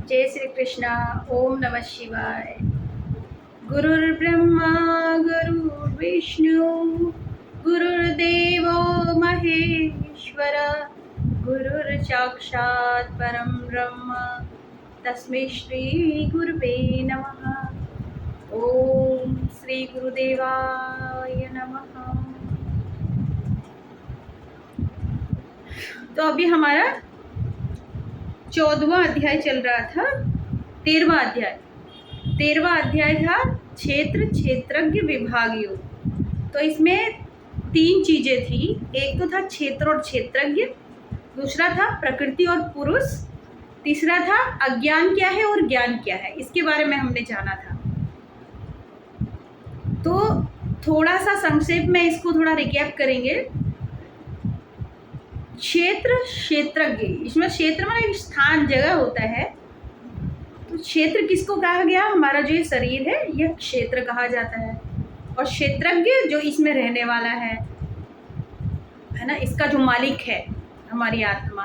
जय श्री कृष्णा। ओम नमः शिवाय। गुरुर्ब्रह्मा गुरुर्विष्णु गुरुर्देवो महेश्वर गुरुर्साक्षात् परं ब्रह्म तस्मै श्री गुरुवे नमः। ओम श्री गुरुदेवाय नमः। तो अभी हमारा 14वां अध्याय चल रहा था। 13वां अध्याय था क्षेत्र क्षेत्रज्ञ विभाग योग। तो इसमें 3 चीजें थी। एक तो था क्षेत्र और क्षेत्रज्ञ, दूसरा था प्रकृति और पुरुष, तीसरा था अज्ञान क्या है और ज्ञान क्या है, इसके बारे में हमने जाना था। तो थोड़ा सा संक्षेप में इसको थोड़ा रिकैप करेंगे। क्षेत्र क्षेत्रज्ञ, इसमें क्षेत्र में एक स्थान जगह होता है। तो क्षेत्र किसको कहा गया? हमारा जो ये शरीर है यह क्षेत्र कहा जाता है। और क्षेत्रज्ञ जो इसमें रहने वाला है ना, इसका जो मालिक है हमारी आत्मा,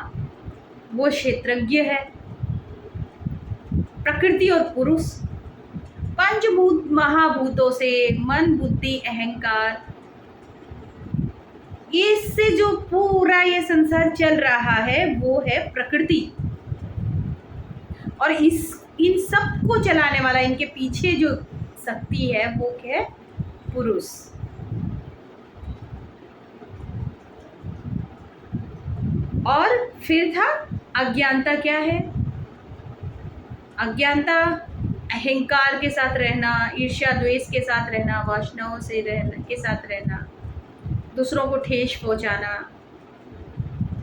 वो क्षेत्रज्ञ है। प्रकृति और पुरुष, पंचभूत महाभूतों से मन बुद्धि अहंकार, इससे जो पूरा ये संसार चल रहा है वो है प्रकृति। और इन सब को चलाने वाला, इनके पीछे जो शक्ति है वो क्या है? पुरुष। और फिर था अज्ञानता। क्या है अज्ञानता? अहंकार के साथ रहना, ईर्ष्या द्वेष के साथ रहना, वासनाओं से रहना के साथ रहना, दूसरों को ठेस पहुंचाना,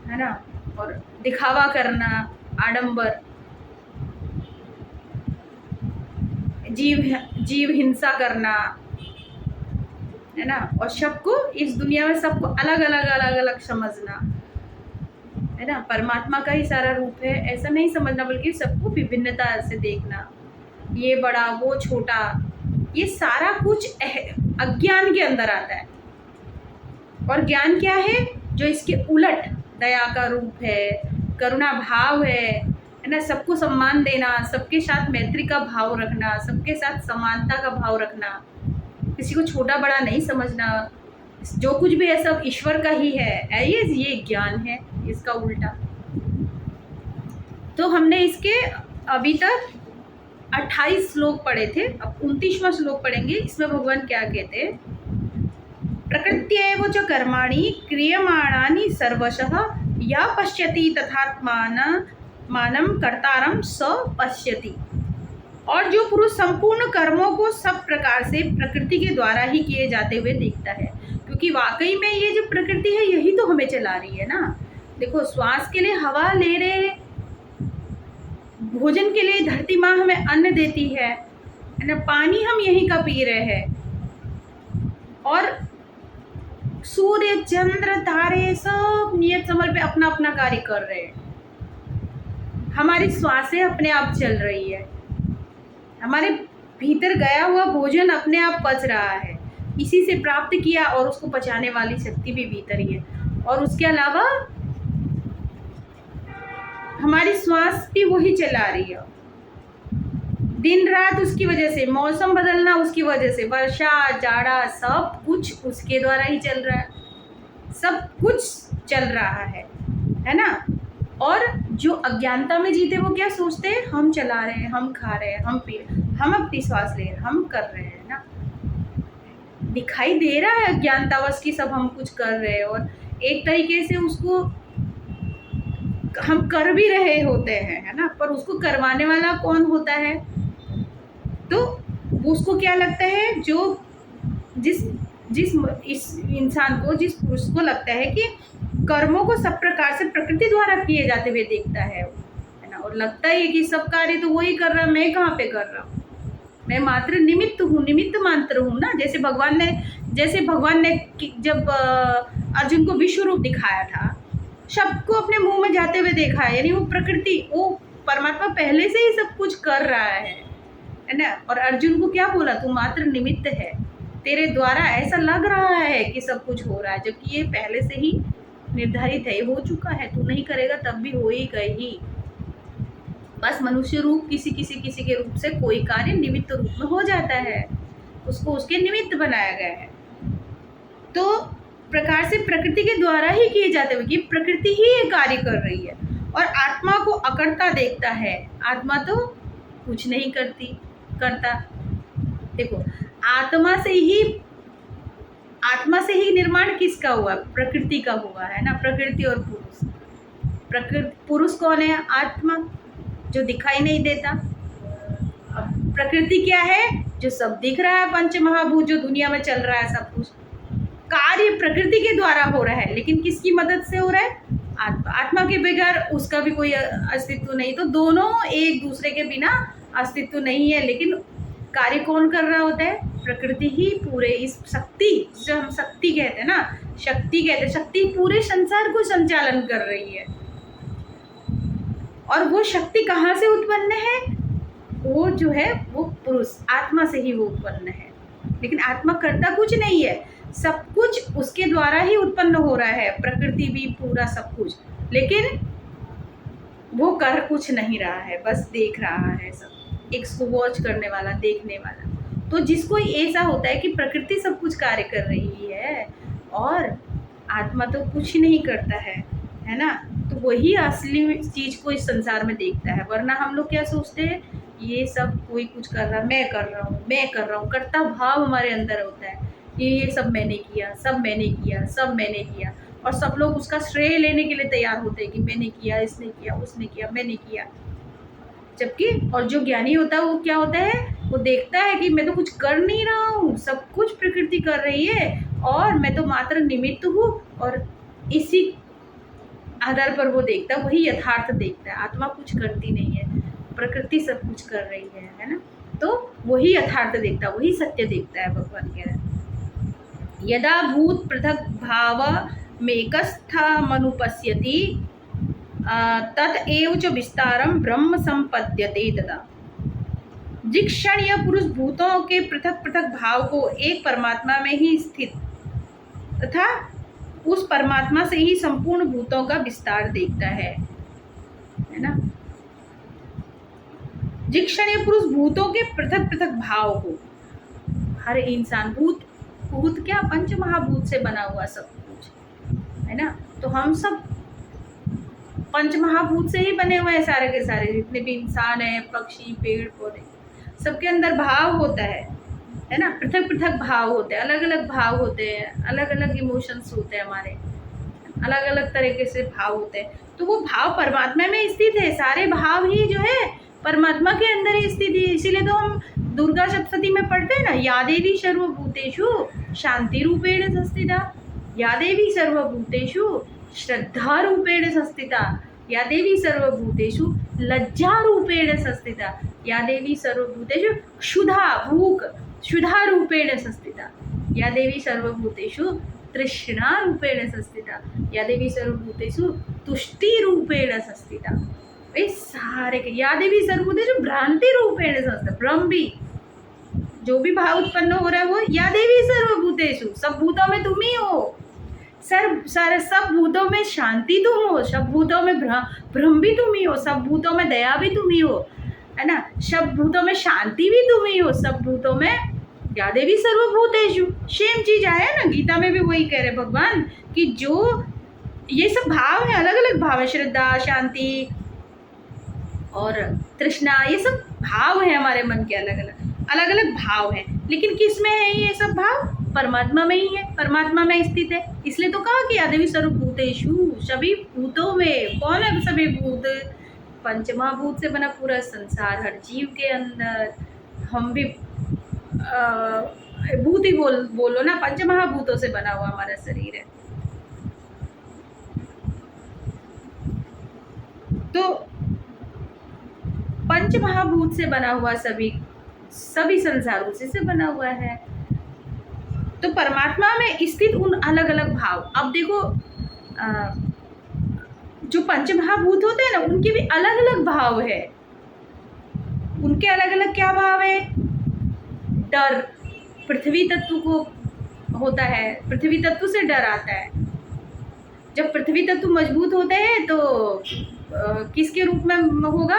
है ना, और दिखावा करना, आडंबर, जीव हिंसा करना, है ना, और सबको इस दुनिया में सबको अलग अलग समझना, है ना। परमात्मा का ही सारा रूप है ऐसा नहीं समझना, बल्कि सबको विभिन्नता से देखना, ये बड़ा वो छोटा, ये सारा कुछ अज्ञान के अंदर आता है। और ज्ञान क्या है? जो इसके उलट दया का रूप है, करुणा भाव है ना, सबको सम्मान देना, सबके साथ मैत्री का भाव रखना, सबके साथ समानता का भाव रखना, किसी को छोटा बड़ा नहीं समझना, जो कुछ भी है सब ईश्वर का ही है, ये ज्ञान है, इसका उल्टा। तो हमने इसके अभी तक 28 श्लोक पढ़े थे। अब 29वां श्लोक पढ़ेंगे। इसमें भगवान क्या कहते हैं? प्रकृत्यैव च कर्माणि क्रियमाणानि सर्वशः या पश्यति तथात्मानं कर्तारं स पश्यति। और जो पुरुष संपूर्ण कर्मों को सब प्रकार से प्रकृति के द्वारा ही किए जाते हुए देखता है, क्योंकि वाकई में ये जो प्रकृति है यही तो हमें चला रही है ना। देखो, श्वास के लिए हवा ले रहे, भोजन के लिए धरती माँ हमें अन्न देती है ना, पानी हम यहीं का पी रहे हैं, और सूर्य चंद्र तारे सब नियत समय पे अपना अपना कार्य कर रहे हैं। हमारी श्वासें अपने आप चल रही है, हमारे भीतर गया हुआ भोजन अपने आप पच रहा है, इसी से प्राप्त किया, और उसको पचाने वाली शक्ति भी भीतर ही है। और उसके अलावा हमारी श्वास भी वही चला रही है। दिन रात उसकी वजह से, मौसम बदलना उसकी वजह से, वर्षा जाड़ा सब कुछ उसके द्वारा ही चल रहा है, सब कुछ चल रहा है ना। और जो अज्ञानता में जीते वो क्या सोचते हैं? हम चला रहे हैं, हम खा रहे हैं, हम पी रहे हैं, हम अपनी श्वास ले रहे हैं, हम कर रहे हैं ना। दिखाई दे रहा है अज्ञानतावश की सब हम कुछ कर रहे हैं, और एक तरीके से उसको हम कर भी रहे होते हैं, है ना। पर उसको करवाने वाला कौन होता है? तो उसको क्या लगता है? जो इस इंसान को, जिस पुरुष को लगता है कि कर्मों को सब प्रकार से प्रकृति द्वारा किए जाते हुए देखता है ना, और लगता है कि सब कार्य तो वही कर रहा है, मैं कहाँ पे कर रहा हूँ, मैं मात्र निमित्त हूँ, निमित्त मात्र हूँ ना। जैसे भगवान ने जब अर्जुन को विश्व रूप दिखाया था, सबको अपने मुंह में जाते हुए देखा है, यानी वो प्रकृति, वो परमात्मा पहले से ही सब कुछ कर रहा है ना। और अर्जुन को क्या बोला? तू मात्र निमित्त है, तेरे द्वारा ऐसा लग रहा है कि सब कुछ हो रहा है, जबकि ये पहले से ही निर्धारित है, ये हो चुका है, तू नहीं करेगा तब भी हो ही गई ही। बस मनुष्य रूप किसी किसी किसी के रूप से कोई कार्य निमित्त रूप में हो जाता है, उसको उसके निमित्त बनाया गया है। तो प्रकार से प्रकृति के द्वारा ही किए जाते हुए कि प्रकृति ही ये कार्य कर रही है और आत्मा को अकर्ता देखता है। आत्मा तो कुछ नहीं करता। देखो, आत्मा से ही निर्माण किसका हुआ? प्रकृति का हुआ है ना। प्रकृति और पुरुष। पुरुष कौन है? आत्मा, जो दिखाई नहीं देता। अब प्रकृति क्या है? जो सब दिख रहा है, पंच महाभूत जो दुनिया में चल रहा है, सब कुछ कार्य प्रकृति के द्वारा हो रहा है, लेकिन किसकी मदद से हो रहा है? आत्मा के बगैर उसका भी कोई अस्तित्व नहीं। तो दोनों एक दूसरे के बिना अस्तित्व नहीं है, लेकिन कार्य कौन कर रहा होता है? प्रकृति ही पूरे इस शक्ति, जो हम शक्ति कहते हैं ना, शक्ति पूरे संसार को संचालन कर रही है। और वो शक्ति कहाँ से उत्पन्न है? वो जो है वो पुरुष आत्मा से ही वो उत्पन्न है, लेकिन आत्मा करता कुछ नहीं है, सब कुछ उसके द्वारा ही उत्पन्न हो रहा है, प्रकृति भी, पूरा सब कुछ, लेकिन वो कर कुछ नहीं रहा है, बस देख रहा है सब, एक वॉच करने वाला, देखने वाला। तो जिसको ऐसा होता है कि प्रकृति सब कुछ कार्य कर रही है और आत्मा तो कुछ नहीं करता है ना, तो वही असली चीज को इस संसार में देखता है। वरना हम लोग क्या सोचते हैं, ये सब कोई कुछ कर रहा है, मैं कर रहा हूँ, करता भाव हमारे अंदर होता है, ये सब मैंने किया, सब मैंने किया, और सब लोग उसका श्रेय लेने के लिए तैयार होते हैं कि मैंने किया, इसने किया, उसने किया, मैंने किया। जबकि और जो ज्ञानी होता है वो क्या होता है, वो देखता है कि मैं तो कुछ कर नहीं रहा हूँ, सब कुछ प्रकृति कर रही है और मैं तो मात्र निमित्त हूँ, और इसी आधार पर वो देखता है, वही यथार्थ देखता है। आत्मा कुछ करती नहीं है, प्रकृति सब कुछ कर रही है ना, तो वही यथार्थ देखता है, वही सत्य देखता है। भगवान कह रहे हैं, यदा भूत पृथक भाव मेकस्थमनुपश्यति तत एव च विस्तारम ब्रह्म संपद्यते तदा। जिस क्षण यह पुरुष भूतों के पृथक पृथक भाव को एक परमात्मा में ही स्थित तथा उस परमात्मा से ही संपूर्ण भूतों का विस्तार देखता है ना। जिस क्षण यह पुरुष भूतों के पृथक पृथक भाव को, हर इंसान भूत क्या, पंच महाभूत से बना हुआ सब कुछ है ना, तो हम सब पंच महाभूत से ही बने हुए हैं, सारे के सारे जितने भी इंसान है, पक्षी, पेड़ पौधे, सबके अंदर भाव होता है ना, पृथक पृथक भाव होते हैं, अलग अलग भाव होते हैं, अलग अलग इमोशंस होते हैं हमारे, अलग अलग तरीके से भाव होते हैं। तो वो भाव परमात्मा में स्थित है, सारे भाव ही जो है परमात्मा के अंदर ही स्थित है। इसीलिए तो हम दुर्गा सप्तशती में पढ़ते हैं ना, या देवी सर्वभूतेषु शांति रूपेण संस्थिता, या देवी सर्वभूतेषु श्रद्धा रूपेण संस्थिता, या देवी सर्वभूतेषु लज्जा रूपेण संस्थिता, या देवी सर्वभूतेषु क्षुधा रूपेण संस्थिता, या देवी सर्वभूतेषु तृष्णा रूपेण संस्थिता, या देवी सर्वभूतेषु तुष्टि रूपेण संस्थिता। वे सारे के, या देवी सर्वभूतेषु भ्रांति रूपेण संस्थिता, ब्रह्म भी जो भी भाव उत्पन्न हो रहा है वो या देवी सर्वभूतेषु, सब भूतों में तुम ही हो, सब भूतों में शांति तुम हो, सब भूतों में भ्रम भी तुम ही हो, सब भूतों में दया भी तुम ही हो, है ना, सब भूतों में शांति भी तुम ही हो, सब भूतों में या देवी सर्वभूतेषु। सेम चीज आया ना गीता में भी, वही कह रहे भगवान कि जो ये सब भाव है, अलग अलग भाव है, श्रद्धा, शांति और तृष्णा, ये सब भाव है हमारे मन के, अलग अलग भाव है, लेकिन किस में है ये सब भाव? परमात्मा में ही है, परमात्मा में स्थित है। इसलिए तो कहा कि आदेवी सर्वभूतेषु, सभी भूतों में। कौन है सभी भूत? पंचमहाभूत से बना पूरा संसार, हर जीव के अंदर हम भी भूत ही बोलो ना, पंचमहाभूतों से बना हुआ हमारा शरीर है। तो पंचमहाभूत से बना हुआ सभी संसार उसी से बना हुआ है। तो परमात्मा में स्थित उन अलग अलग भाव, अब देखो जो पंचमहाभूत होते हैं ना, उनके भी अलग अलग भाव है। उनके अलग अलग क्या भाव है? डर, पृथ्वी तत्व को होता है, पृथ्वी तत्व से डर आता है। जब पृथ्वी तत्व मजबूत होते हैं तो किसके रूप में होगा?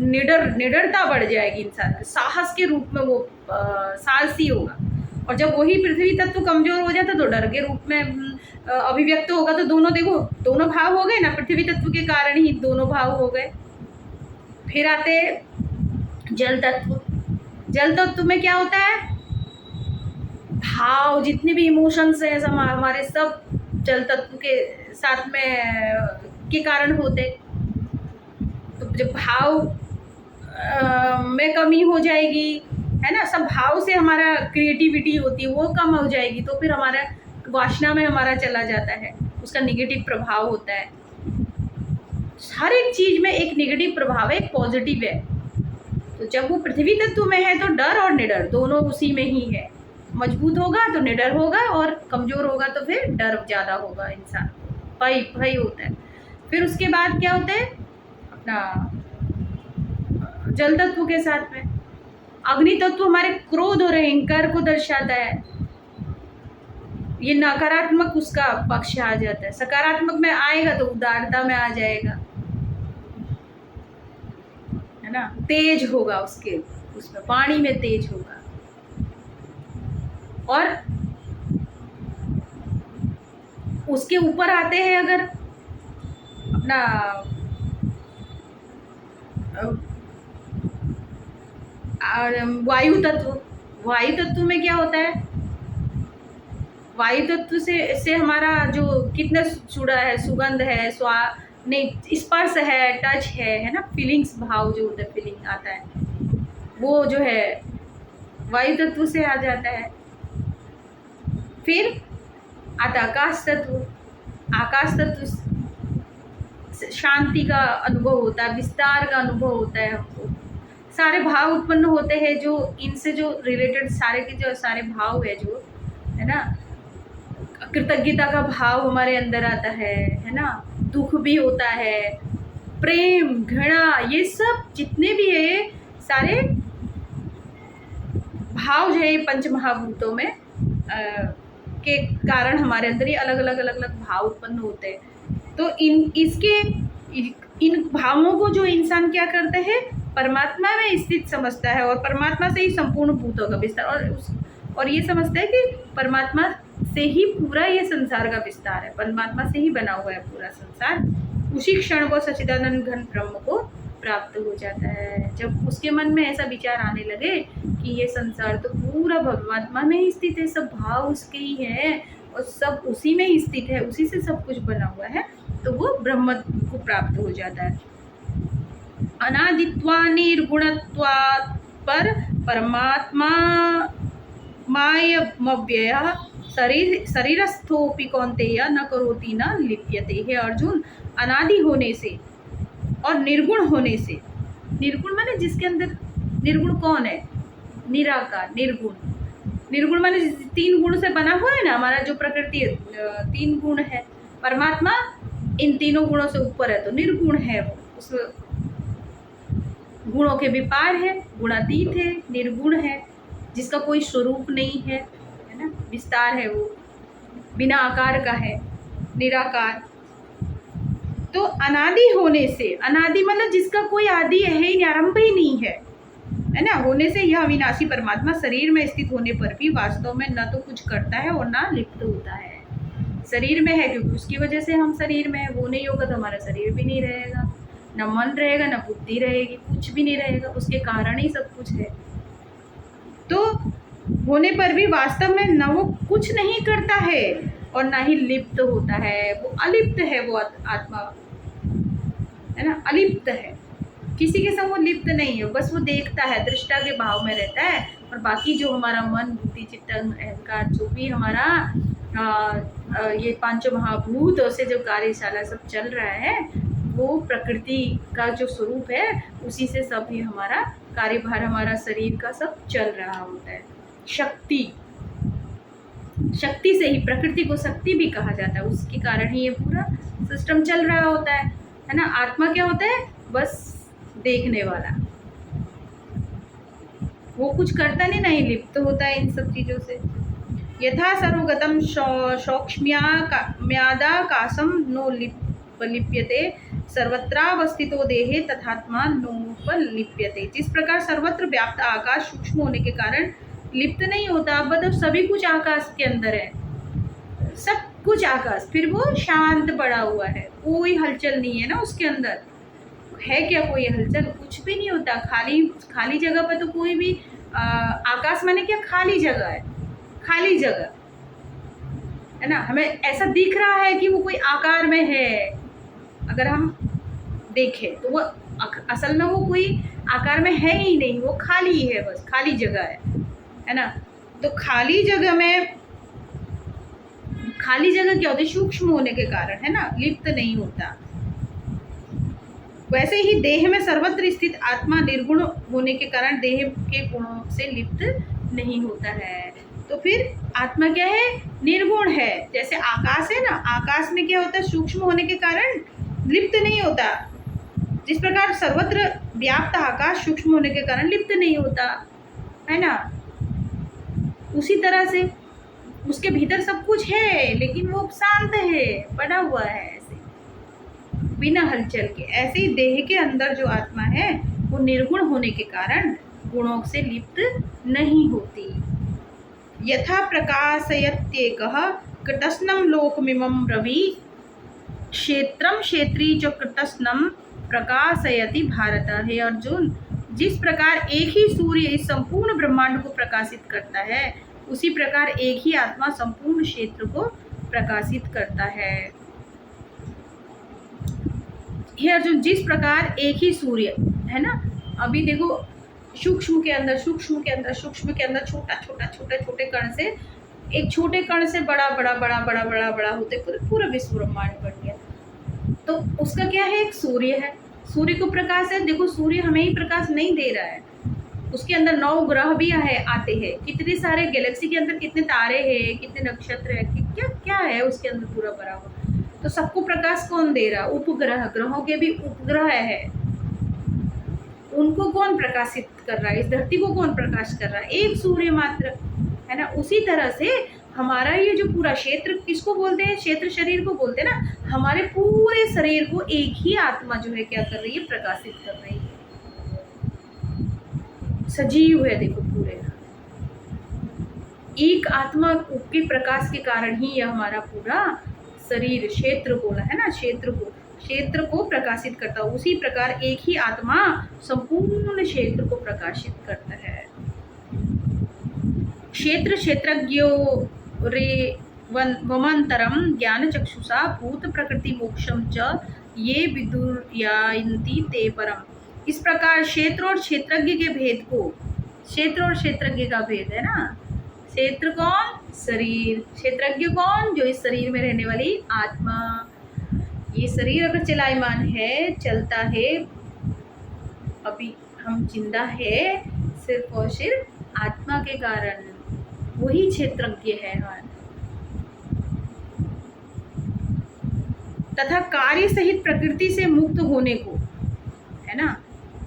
निडरता बढ़ जाएगी इंसान में, साहस के रूप में वो साहसी होगा। और जब वही पृथ्वी तत्व कमजोर हो जाता तो डर के रूप में अभिव्यक्त होगा। तो दोनों, देखो दोनों भाव हो गए ना, पृथ्वी तत्व के कारण ही दोनों भाव हो गए। फिर आते जल तत्व। जल तत्व में क्या होता है, भाव, जितने भी इमोशंस हैं सब हमारे, सब जल तत्व के साथ में के कारण होते। तो जब भाव में कमी हो जाएगी, है ना, सब भाव से हमारा क्रिएटिविटी होती है वो कम हो जाएगी, तो फिर हमारा वासना में हमारा चला जाता है, उसका निगेटिव प्रभाव होता है। हर एक चीज में एक निगेटिव प्रभाव है, एक पॉजिटिव है। तो जब वो पृथ्वी तत्व में है तो डर और निडर दोनों उसी में ही है। मजबूत होगा तो निडर होगा, और कमजोर होगा तो फिर डर ज़्यादा होगा इंसान, भय होता है। फिर उसके बाद क्या होता है अपना जल तत्व के साथ में अग्नि तत्व हमारे क्रोध और अहंकार को दर्शाता है। ये नकारात्मक उसका पक्ष आ जाता है, सकारात्मक में आएगा तो उदारता में आ जाएगा, है ना, तेज होगा उसके, उसमें पानी में तेज होगा। और उसके ऊपर आते हैं अगर अपना वायु तत्व। वायु तत्व में क्या होता है, वायु तत्व से हमारा जो कितना जुड़ा है, सुगंध है, नहीं स्पर्श है, टच है ना, फीलिंग्स, भाव जो होता है, फीलिंग आता है, वो जो है वायु तत्व से आ जाता है। फिर आता आकाश तत्व। आकाश तत्व शांति का अनुभव होता है, विस्तार का अनुभव होता है। हमको सारे भाव उत्पन्न होते हैं जो इनसे जो रिलेटेड सारे के जो सारे भाव है, जो है ना, कृतज्ञता का भाव हमारे अंदर आता है ना, दुख भी होता है, प्रेम, घृणा, ये सब जितने भी है सारे भाव जो है पंच महाभूतों में के कारण हमारे अंदर ये अलग अलग भाव उत्पन्न होते हैं। तो इन भावों को जो इंसान क्या करता है, परमात्मा में स्थित समझता है, और परमात्मा से ही संपूर्ण भूतों का विस्तार, और ये समझता है कि परमात्मा से ही पूरा ये संसार का विस्तार है, परमात्मा से ही बना हुआ है पूरा संसार। उसी क्षण को सच्चिदानंद घन ब्रह्म को प्राप्त हो जाता है। जब उसके मन में ऐसा विचार आने लगे कि ये संसार तो पूरा परमात्मा में ही स्थित है, सब भाव उसके ही है और सब उसी में ही स्थित है, उसी से सब कुछ बना हुआ है, तो वो ब्रह्म को प्राप्त हो जाता है। अनादित्वा निर्गुणत्वात् पर परमात्मा मायमव्यय शरीरस्थोपि कौन्तेय न करोति न लिप्यते। है अर्जुन, अनादि होने से और निर्गुण होने से, निर्गुण माने जिसके अंदर, निर्गुण कौन है, निराकार, निर्गुण। निर्गुण माने 3 गुण से बना हुआ है ना हमारा जो प्रकृति, 3 गुण है, परमात्मा इन 3 गुणों से ऊपर है तो निर्गुण है वो, उसमें गुणों के विपार है, गुणातीत है, निर्गुण है, जिसका कोई स्वरूप नहीं है, है ना, विस्तार है, वो बिना आकार का है, निराकार। तो अनादि होने से, अनादि मतलब जिसका कोई आदि है ही नहीं, आरंभ ही नहीं है ना, होने से यह अविनाशी परमात्मा शरीर में स्थित होने पर भी वास्तव में न तो कुछ करता है और ना लिप्त होता है। शरीर में है क्योंकि उसकी वजह से हम शरीर में है, वो नहीं होगा तो हमारा शरीर भी नहीं रहेगा, न मन रहेगा, न बुद्धि रहेगी, कुछ भी नहीं रहेगा, उसके कारण ही सब कुछ है। तो होने पर भी वास्तव में न वो कुछ नहीं करता है और ना ही लिप्त होता है, वो अलिप्त है, वो आत्मा है ना, अलिप्त है, किसी के संग वो लिप्त नहीं है, बस वो देखता है, दृष्टा के भाव में रहता है। और बाकी जो हमारा मन, बुद्धि, चित्त, अहंकार, जो भी हमारा ये 5 महाभूत से जो कार्यशाला सब चल रहा है, वो प्रकृति का जो स्वरूप है उसी से सब ही हमारा कार्यभार, हमारा शरीर का सब चल रहा होता है। शक्ति, शक्ति से ही, प्रकृति को शक्ति भी कहा जाता है, उसके कारण ही ये पूरा सिस्टम चल रहा होता है ना। आत्मा क्या होता है, बस देखने वाला, वो कुछ करता नहीं लिप्त होता है इन सब चीज़ों से। यथा सर्वगतम सौक्ष्म्यादाकाशम नो लिप्यते सर्वत्रावस्थितो देहे तथात्मा नोपलिप्यते। जिस प्रकार सर्वत्र व्याप्त आकाश सूक्ष्म होने के कारण लिप्त नहीं होता, अब बताओ सभी कुछ आकाश के अंदर है, सब कुछ आकाश, फिर वो शांत पड़ा हुआ है, कोई हलचल नहीं है ना उसके अंदर। है क्या कोई हलचल? कुछ भी नहीं होता। खाली खाली जगह पर तो कोई भी आकाश माने क्या? खाली जगह है, खाली जगह है ना। हमें ऐसा दिख रहा है कि वो कोई आकार में है, अगर हम देखें तो वो असल में वो कोई आकार में है ही नहीं, वो खाली है, बस खाली जगह है ना। तो खाली जगह में, खाली जगह क्या होती है? सूक्ष्म होने के कारण, है ना, लिप्त नहीं होता। वैसे ही देह में सर्वत्र स्थित आत्मा निर्गुण होने के कारण देह के गुणों से लिप्त नहीं होता है। तो फिर आत्मा क्या है? निर्गुण है। जैसे आकाश है ना, आकाश में क्या होता है? सूक्ष्म होने के कारण लिप्त नहीं होता। जिस प्रकार सर्वत्र व्याप्त आकाश सूक्ष्म होने के कारण लिप्त नहीं होता, है ना, उसी तरह से उसके भीतर सब कुछ है लेकिन वो शांत है, पड़ा हुआ है ऐसे बिना हलचल के। ऐसे ही देह के अंदर जो आत्मा है वो निर्गुण होने के कारण गुणों से लिप्त नहीं होती। यथा प्रकाशयत्येकः कृतस्नं लोकमिमं रवि क्षेत्रम क्षेत्री जो कृतस्नं प्रकाशयति भारत। है अर्जुन, जिस प्रकार एक ही सूर्य इस संपूर्ण ब्रह्मांड को प्रकाशित करता है, उसी प्रकार एक ही आत्मा संपूर्ण क्षेत्र को प्रकाशित करता है। हे अर्जुन, जिस प्रकार एक ही सूर्य है ना, अभी देखो सूक्ष्म के अंदर, सूक्ष्म के अंदर, सूक्ष्म के अंदर छोटा छोटा छोटे छोटे कण से, एक छोटे कण से बड़ा बड़ा बड़ा बड़ा बड़ा बड़ा होते पूरा विश्व ब्रह्मांड बन गया। तो उसका क्या है? एक सूर्य है, सूर्य को प्रकाश है। देखो सूर्य हमें ही प्रकाश नहीं दे रहा है, उसके अंदर 9 ग्रह भी आते हैं, कितने सारे गैलेक्सी के अंदर कितने तारे हैं, कितने नक्षत्र है, क्या क्या है उसके अंदर पूरा भरा हुआ। तो सबको प्रकाश कौन दे रहा? उपग्रह, ग्रहों के भी उपग्रह है, उनको कौन प्रकाशित कर रहा है? इस धरती को कौन प्रकाश कर रहा है? एक सूर्य मात्र, है ना। उसी तरह से हमारा ये जो पूरा क्षेत्र, किसको बोलते हैं? क्षेत्र शरीर को बोलते हैं ना। हमारे पूरे शरीर को एक ही आत्मा जो है क्या कर रही है? प्रकाशित कर रही है, सजीव है। देखो पूरे एक आत्मा के प्रकाश के कारण ही यह हमारा पूरा शरीर, क्षेत्र बोला है ना, क्षेत्र को प्रकाशित करता है। उसी प्रकार एक ही आत्मा संपूर्ण क्षेत्र को प्रकाशित करता है। क्षेत्र क्षेत्रज्ञो रे वमंतरम ज्ञान चक्षुषा भूत प्रकृति मोक्षम च ये विदुर्यान्ति ते परम। इस प्रकार क्षेत्र और क्षेत्रज्ञ के भेद को, क्षेत्र और क्षेत्रज्ञ का भेद है ना, क्षेत्र कौन? शरीर। क्षेत्रज्ञ कौन? जो इस शरीर में रहने वाली आत्मा। ये शरीर अगर चलायमान है, चलता है, अभी हम जिंदा है सिर्फ और सिर्फ आत्मा के कारण, वही क्षेत्रज्ञ है। तथा कार्य सहित प्रकृति से मुक्त होने को, है ना,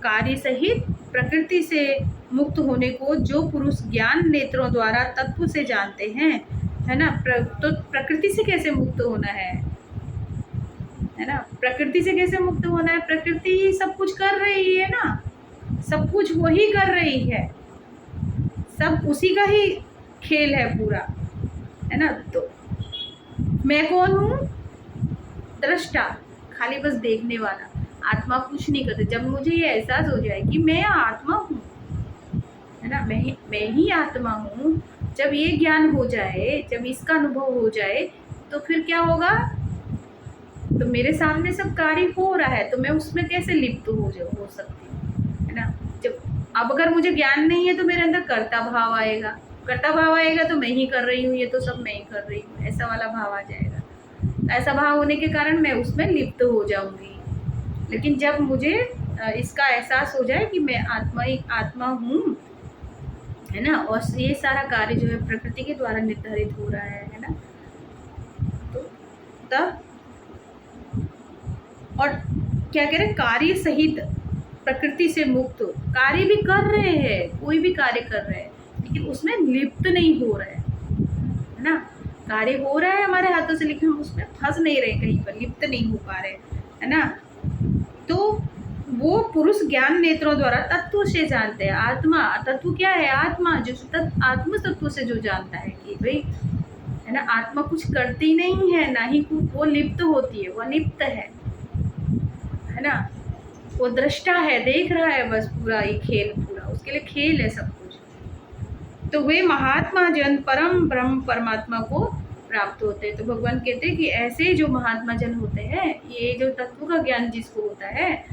कार्य सहित प्रकृति से मुक्त होने को जो पुरुष ज्ञान नेत्रों द्वारा तत्व से जानते हैं, है ना। तो प्रकृति से कैसे मुक्त होना है ना, प्रकृति से कैसे मुक्त होना है? प्रकृति ही सब कुछ कर रही है ना, सब कुछ वही कर रही है, सब उसी का ही खेल है पूरा, है ना। तो मैं कौन हूँ? दृष्टा, खाली बस देखने वाला। आत्मा कुछ नहीं करती। जब मुझे ये एहसास हो जाए कि मैं आत्मा हूँ, है ना, मैं ही आत्मा हूँ, जब ये ज्ञान हो जाए, जब इसका अनुभव हो जाए, तो फिर क्या होगा? तो मेरे सामने सब कार्य हो रहा है, तो मैं उसमें कैसे लिप्त हो सकती हूँ, है ना। जब अब अगर मुझे ज्ञान नहीं है तो मेरे अंदर कर्ता भाव आएगा, कर्ता भाव आएगा तो मैं ही कर रही हूँ, ये तो सब मैं ही कर रही हूँ, ऐसा वाला भाव आ जाएगा। ऐसा भाव होने के कारण मैं उसमें लिप्त हो जाऊंगी। लेकिन जब मुझे इसका एहसास हो जाए कि मैं आत्मा हूँ, है ना, और ये सारा कार्य जो है प्रकृति के द्वारा निर्धारित हो रहा है ना, तो तब, और क्या कह रहे? कार्य सहित प्रकृति से मुक्त, कार्य भी कर रहे हैं, कोई भी कार्य कर रहे हैं, लेकिन उसमें लिप्त नहीं हो रहे है ना। कार्य हो रहा है हमारे हाथों से, लेकिन हम उसमें फंस नहीं रहे, कहीं पर लिप्त नहीं हो पा रहे, है ना। तो वो पुरुष ज्ञान नेत्रों द्वारा तत्व से जानते हैं। आत्मा तत्व क्या है? आत्मा, जो आत्म तत्व से जो जानता है कि भाई, है ना, आत्मा कुछ करती नहीं है, ना ही वो लिप्त होती है, वो अलिप्त है ना। वो दृष्टा है, देख रहा है बस पूरा ये खेल, पूरा उसके लिए खेल है सब कुछ। तो वे महात्मा जन परम ब्रह्म परमात्मा को प्राप्त होते हैं। तो भगवान कहते हैं कि ऐसे जो महात्मा जन होते हैं, ये जो तत्व का ज्ञान जिसको होता है,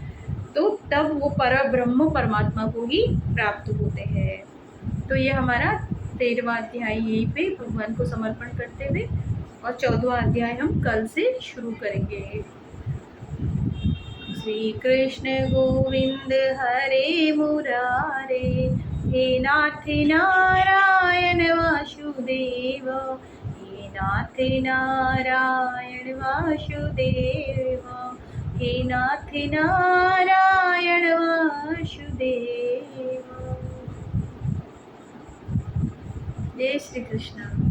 तो तब वो पर ब्रह्म परमात्मा को ही प्राप्त होते हैं। तो ये हमारा 13वां अध्याय यहीं पे भगवान को समर्पण करते हुए, और 14वां अध्याय हम कल से शुरू करेंगे। श्री कृष्ण गोविंद हरे मुरारे, हे नाथ नारायण वासुदेव, हे नाथ नारायण वासुदेव, हे नाथ नारायण वासुदेव। जय श्री कृष्ण।